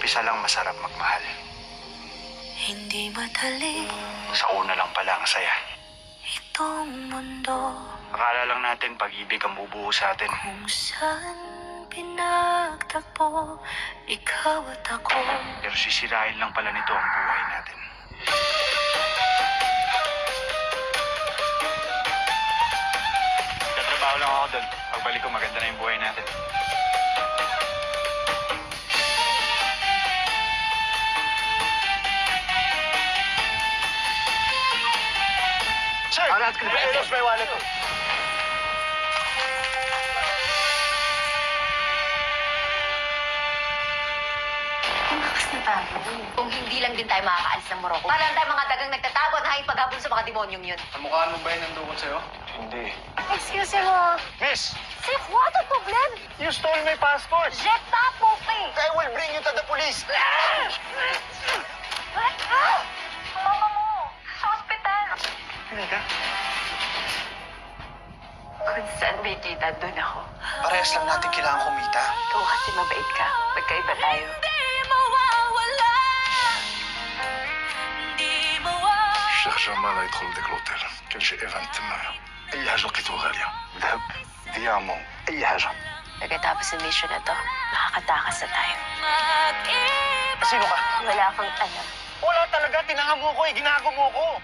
umpisa lang masarap magmahal. Hindi madali Sa una lang pala ang saya. itong mundo Akala lang natin pag-ibig ang bubuo sa atin. kung saan pinagtagpo ikaw at ako. Pero sisirain lang pala nito ang buhay natin. Tatrabaho lang ako doon. Pagbalik ko, maganda na yung buhay natin. Sir! Arat ko na may wallet ko. Tumakas na tayo. Kung hindi lang din tayo makakaalis ng Morocco. Para lang tayo mga dagang nagtatago at hanging paghabol sa mga demonyong yun. Kamukhaan mo ba yung nandukot sa'yo? Hindi. Excuse mo. Miss! C'est quoi ton problème? You stole my passport! J'ai pas compris. I will bring you to the police! Mama mo. Sa ospital. Hindi ka? Kung saan may kita, doon ako. Parehas lang natin kailangan kumita. Ikaw kasi mabait ka. Magkaiba tayo. شيخ جمال يدخل لديك الاوتيل كان شي ايفنت تما اي حاجه لقيتو غاليه ذهب ديامون اي حاجه Pagkatapos ng mission na to, makakatakas na tayo. Sino ka? Wala kang alam. Wala talaga. Tinanga mo ko eh. Ginago mo ko.